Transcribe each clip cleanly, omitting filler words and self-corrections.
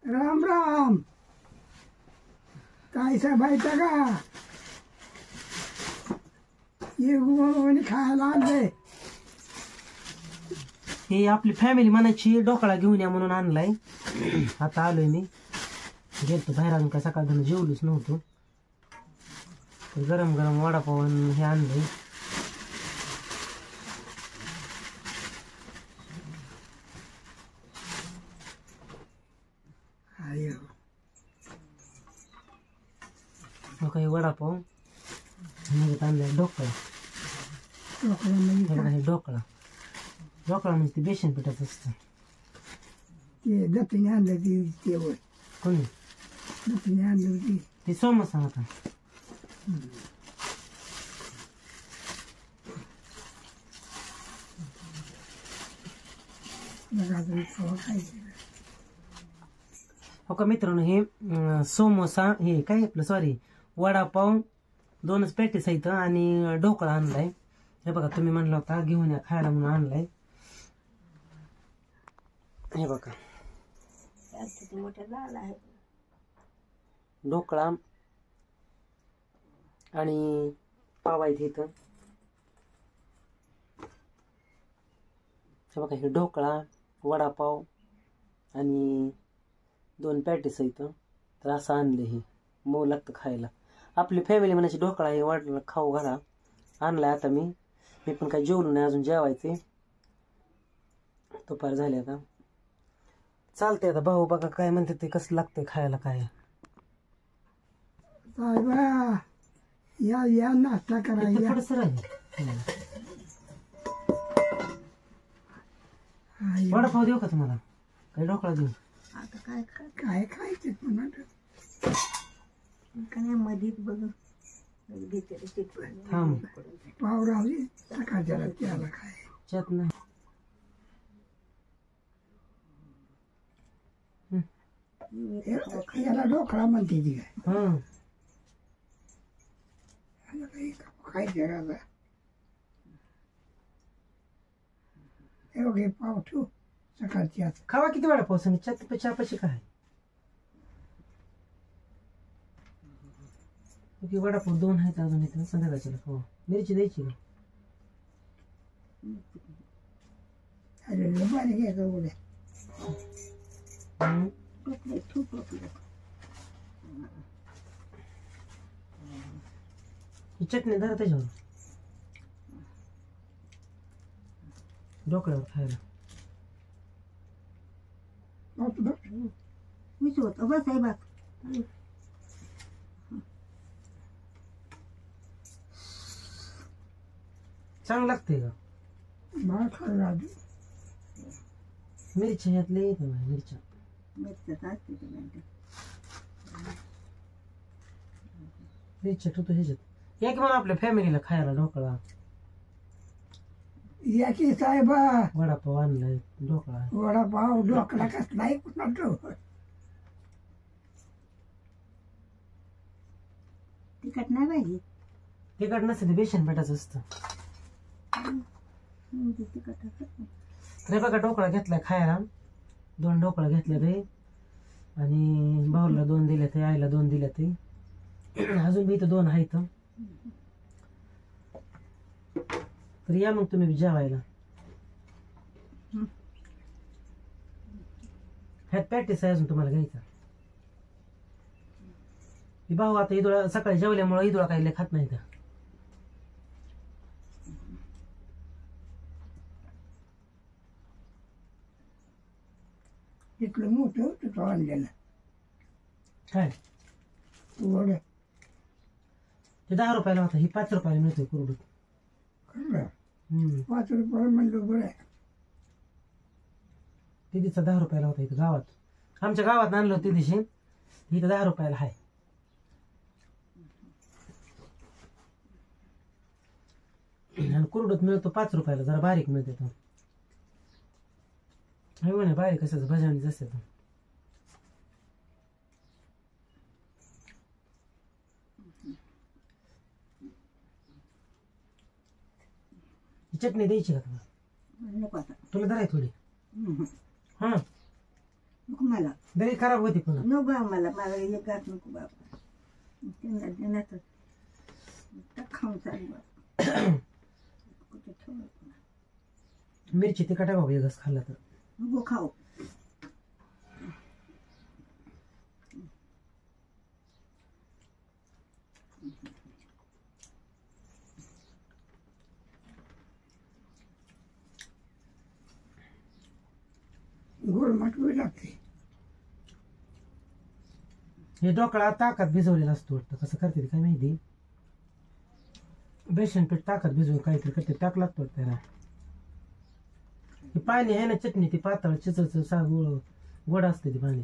राम राम. काय साहेबायचा का ये गुण खायला आणलंय. हे आपली फॅमिली म्हणायची ढोकळा घेऊन या म्हणून आणलाय. आता आलोय मी. गेलतो बाहेर अजून काय सकाळ धरून जेवलोच नव्हतो. गरम गरम वडापाव हे आणलंय. काही वडापाव म्हणजे आणलाय ढोकळा. हे ढोकळा ढोकळा म्हणजे ते बेसन पिठाचं असतं. ते दत्तीने आणलं ते वर कोणी दत्तीने आणलं होती ते समोसा होता. हो का मित्रांनो, हे समोसा हे काय आपलं सॉरी वडापाव 2च पॅटीस आहेत आणि ढोकळा आणलाय. हे बघा तुम्ही म्हणला होता घेऊन या खायला म्हणून आणलाय. हे बघा ढोकळा आणि पाव आहेत इथं. हे बघा हे ढोकळा वडापाव आणि 2 पॅटीस आहेत. तर असं आणलं. हे मऊ लागतं खायला. आपली फॅमिली म्हणायची ढोकळा हे वाटलं खाऊ घाला. आणलाय आता मी पण काही जेवलो नाही अजून, जेवायचे. दुपार झाले आता. चालतंय आता भाऊ बघा काय म्हणते ते कसं लागतंय खायला. काय साहेबा या या नाश्ता करायला. थोडंसं राहील. वडापाव देऊ का तुम्हाला? काही ढोकळा देऊ? आता काय काय खायचं पुन्हा काय मध्ये बघ थांब पाव राहली सकाळच्या त्याला काय चत नाही. याला ढोकळा म्हणते ती काय खायचं राजा. हे बघ पाव ठेव सकाळची. आज खावा किती वेळा पाऊस आणि चहापाशी काय वडापाव 2 आहेत अजून इथं. संध्याकाळच्या खावा. मिरची द्यायची का? अरे पाणी घ्यायचं उद्या ही चटणी धरा त्याच्यावर ढोकळ्यावर खायला. बस आहे बात. चांगलं लागतंय का? मिरच्या ह्यातले येते मिरच्या मिरच्या ठेवतो ह्याच्यात. या की मला आपल्या फॅमिलीला खायला ढोकळा. या की साहेबा वडापाव आणलाय ढोकळा. वडापाव ढोकळा कसला आहे कुठं तिखट नाही पाहिजे. तिखट नसतं ते बेसन पिठाचं असतं. रे बघा ढोकळा घेतलाय खायला. 2 ढोकळा घेतले ते आणि भाऊला 2 दिले ते, आईला 2 दिले ते. अजून बी इथं 2 आहेत. तर या मग तुम्ही जेवायला. ह्यात पॅटीस आहे अजून तुम्हाला घ्यायचा. भाऊ आता इदुळा सकाळी जेवल्यामुळे इदुळा काही खात नाही. का इथलं मोठं होतं तो आणलेलं काय वड ते 10 रुपयाला होता. ही 5 रुपयाला मिळतोय कुरडूत. 5 रुपये म्हणलं बरं आहे. ते दिवसा 10 रुपयाला होता इथं गावात. आमच्या गावात आणलं होतं ते दिवशी. इथं 10 रुपयाला आहे. आणि कुरडूत मिळतो 5 रुपयाला. जरा बारीक मिळते तो. म्हणे बारीक कशाचं भजाणीच असते तो. चटणी द्यायची का तुला? तुला धराय थोडी. हा नको मला दही खराब होती पुन्हा. नको बाबा मला एक घात नको बाबा त्यांना देण्यात खाऊन चालू कुठे ठेवलं पुन्हा मिरची तिखट आहे बाबा एक घास खाल्ला तर. नको खाऊ गोड मटवी लागते. हे ढोकळा ताकात भिजवलेला असतो वाटतं. कसं करते ते काय माहिती. बेसन पीठ ताकात भिजवून काहीतरी करते टाक लागतो वाटतं त्याला. हे पाणी आहे ना चटणी ती पातळ चिचच सा गोड असते ती पाणी.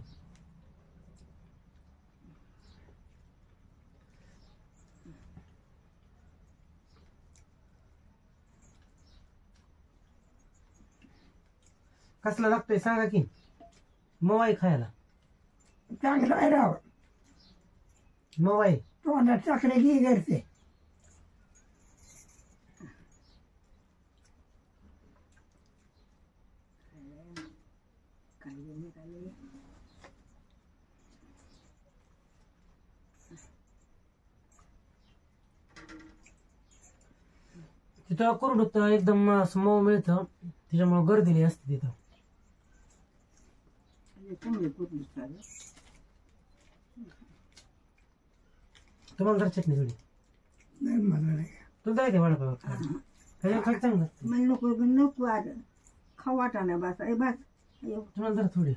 कसला लागतोय सांगा की. मवाई खायला. चांगलं आहे राव. मवाई तोंडात टाकले की करते. तिथं कुरडूत एकदम असं मऊ मिळतं त्याच्यामुळे गर्दी नाही असते तिथं. चांगले कुठली चालू तुम्हाला जर चटणी थोडी नाही मला नाही. तुला जायचं वडापाव त्याच्या खायचं चांगलं लागतं. मला नको नको आज खाऊ वाटा नाही बस ए बस तुम्हाला जरा थोडी.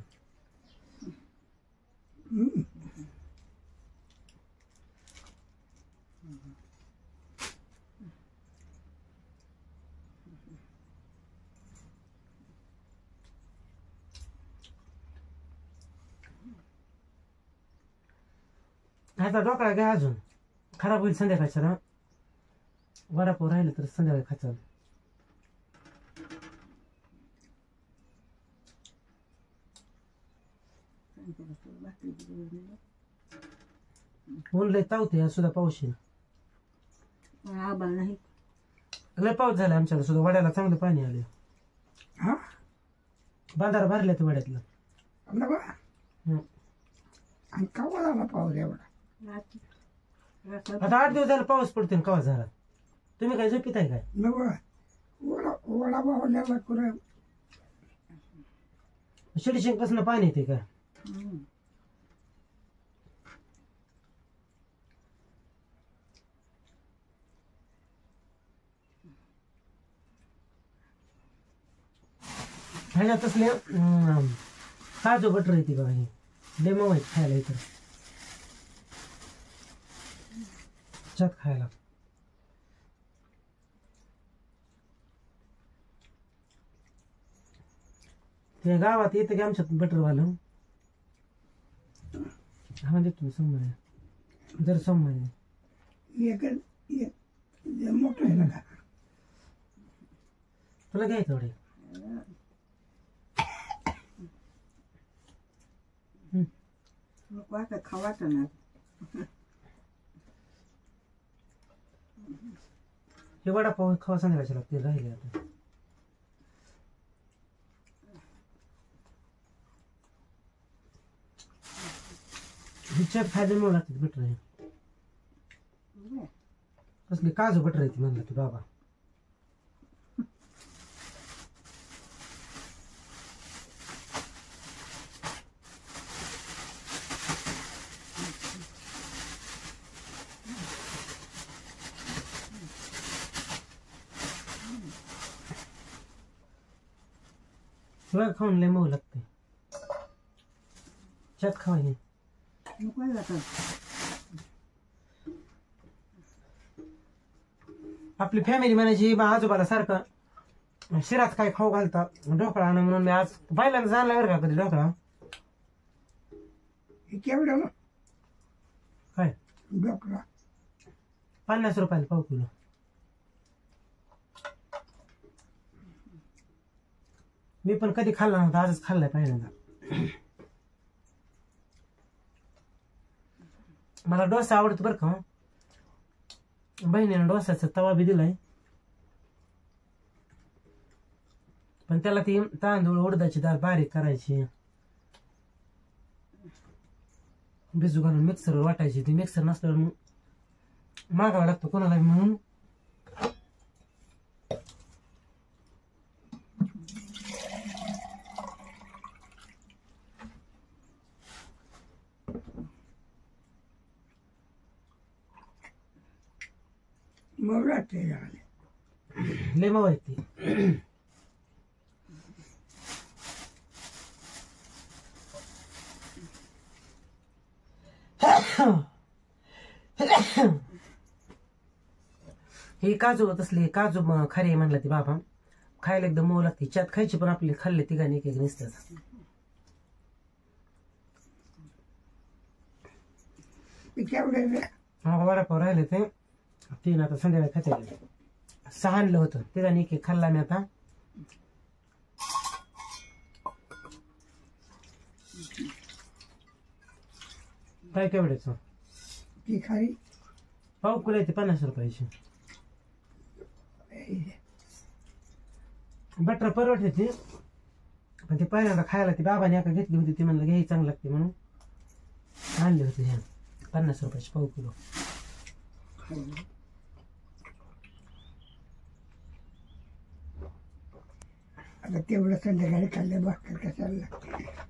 ह्याचा ढोकळा घ्या अजून खराब होईल संध्याकाळच्या ना. वडापाव राहिलं तर संध्याकाळी खायचं. ऊन लय तावते सुद्धा पाऊस येईल. आबा नाही लय पाऊस झाला आमच्याकडे सुद्धा. वड्याला चांगलं पाणी आले. हा बांधारा भरल्या ते वड्यातलं. समजा बा. आणि कवा झाला पाऊस एवढा. आता 8 दिवस झाला पाऊस पडतोय कवा झाला. तुम्ही काय झोपीत आहे काय. नको वडा पावल्याला कुठं शिडशिंग पासून पाणी येते का. ह्याच्यात तसले काजू बटर येते बघा. हे डेमो आहेत खायला इथं च्यात खायला. ते गावात येतं की आमच्यात बटरवालं. हा देतो सोमवारी दर सोमवारी. एक मोठं आहे ना. तुला घ्यायचं थोडे. नको आता खाऊ वाटा ना हे वडापाव खावा संध्याकाळच्या लागते राहिले आता. ह्याच्यात खायचं लागते बटर आहे. कसली काजू बटर येते म्हणलं तू बाबा. तुला खाऊन लय मऊ लागते. च्यात खावायचे. नको आता आपली फॅमिली म्हणायची बा आजोबाला सारखं शिरात काय खाऊ घालता ढोकळा आणा म्हणून मी आज पहिल्यांदा जाणला बरं का कधी ढोकळा. केवढ्याला काय डोकळा 50 रुपयाला पाव किलो. मी पण कधी खाल्ला नव्हता आजच खाल्लाय पहिल्यांदा. मला डोसा आवडतो बरं का. बहिणीने डोसाचा तवा बी दिलाय पण त्याला ती तांदूळ उडदाची डाळ बारीक करायची बिजू घालून मिक्सरवर वाटायची. ती मिक्सर नसल्यावर मग मागावं लागतं कोणाला म्हणून मग लागते लय मऊ आहे ती. हे काजू तसले काजू खारी म्हणला ती बाबा. खायला एकदम मऊ लागते. चात खायची पण आपली खाल्ले तिघांनी एक एक नसतात. वडापाव राहिले ते 3 आता संध्याकाळी खाते. 6 आणलं होतं तिघांनी एक एक खाल्ला मी आता. काय केवढ्याचं ती खारी पाव किलो येते 50 रुपयाची. बटर परवडते ती पण ते पहिल्यांदा खायला ती बाबाने एका घेतली होती. ती म्हणलं घ्यायची चांगली लागते म्हणून आणले होते ह्या 50 रुपयाची पाव किलो. आता तेवढं संध्याकाळी खाल्लं भाकर कशाला लागते.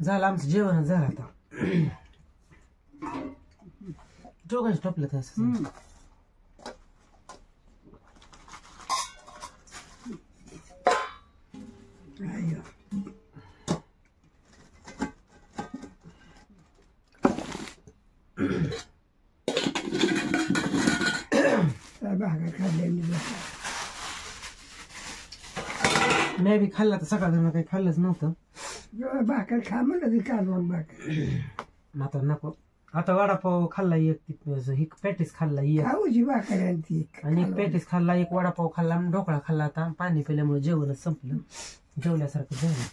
झालं आमचं जेवण झालं आता. दोघांच टोपलं तसं. भाकर खाल्लेली मी बी खाल्ला तर सकाळ काही खाल्लंच नव्हतं. भाकर खा म्हणलं ती कालवण भाकर. आता नको. आता वडापाव खाल्ला एक पॅटीस खाल्ला एक खाऊची भाकर आणि ती आणि एक पॅटीस खाल्ला एक वडापाव खाल्ला ढोकळा खाल्ला. आता पाणी पिल्यामुळे जेवणच संपलं. जेवल्यासारखं जेवण.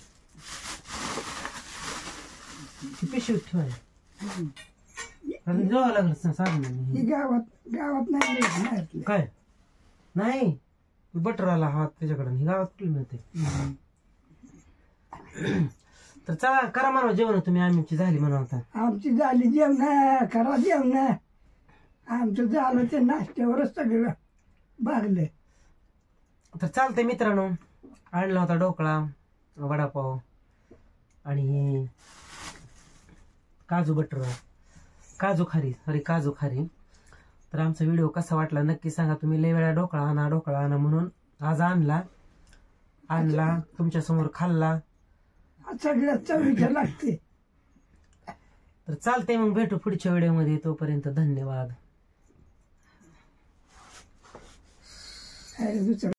ती पिशवीत ठेवाय जेवावं लागलं साधन. ही गावात नाही काय नाही बटर आला हा त्याच्याकडे. ही गावात कुठली मिळते. तर चला करा म्हणा जेवण तुम्ही. आमची झाली म्हणा आता. आमची झाली जेवण. करा जेवण. आमचं झालं ते नाश्त्यावरच सगळं भागलं. तर चालतंय मित्रांनो. आणला होता ढोकळा वडापाव आणि काजू बटर काजू खारी. तर आमचा व्हिडिओ कसा वाटला नक्की सांगा. तुम्ही लय वेळा ढोकळा आणा म्हणून आज आणला तुमच्या समोर खाल्ला. सगळ्यात चवीच्या लागते. तर चालतंय मग भेटू पुढच्या व्हिडिओमध्ये. तोपर्यंत धन्यवाद. दुसरं